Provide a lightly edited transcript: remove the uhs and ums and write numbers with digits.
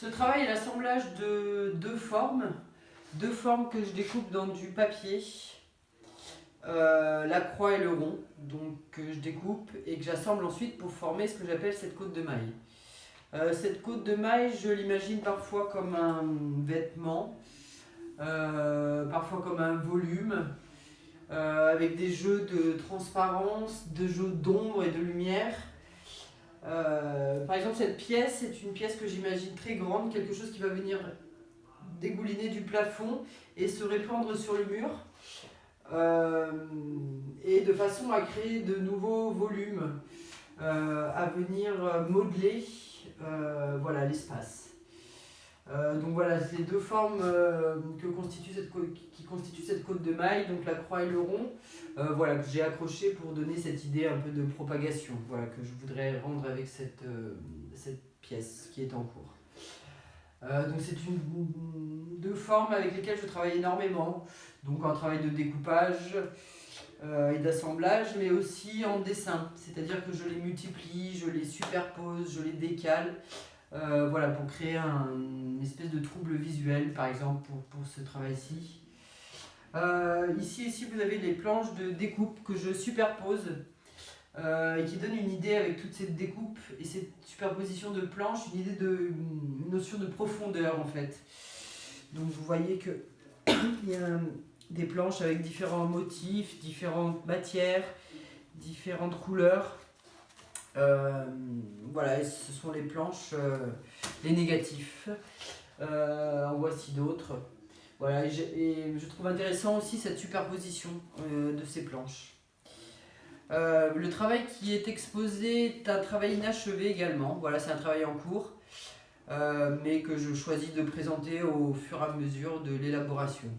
Ce travail est l'assemblage de deux formes que je découpe dans du papier, la croix et le rond, donc que je découpe et que j'assemble ensuite pour former ce que j'appelle cette côte de maille. Cette côte de maille, je l'imagine parfois comme un vêtement, parfois comme un volume, avec des jeux de transparence, de jeux d'ombre et de lumière. Par exemple, cette pièce, c'est une pièce que j'imagine très grande, quelque chose qui va venir dégouliner du plafond et se répandre sur le mur, et de façon à créer de nouveaux volumes, à venir modeler voilà, l'espace. Donc voilà, c'est les deux formes qui constituent cette côte de maille, donc la croix et le rond, voilà, que j'ai accroché pour donner cette idée un peu de propagation, voilà, que je voudrais rendre avec cette pièce qui est en cours. Donc c'est deux formes avec lesquelles je travaille énormément, donc en travail de découpage et d'assemblage, mais aussi en dessin, c'est-à-dire que je les multiplie, je les superpose, je les décale, voilà, pour créer une espèce de trouble visuel, par exemple, pour ce travail-ci. Ici, vous avez les planches de découpe que je superpose et qui donnent une idée avec toute cette découpe et cette superposition de planches, une notion de profondeur en fait. Donc vous voyez qu'il y a des planches avec différents motifs, différentes matières, différentes couleurs. Voilà, et ce sont les planches, les négatifs. En voici d'autres. Voilà, et je trouve intéressant aussi cette superposition de ces planches. Le travail qui est exposé est un travail inachevé également. Voilà, c'est un travail en cours, mais que je choisis de présenter au fur et à mesure de l'élaboration.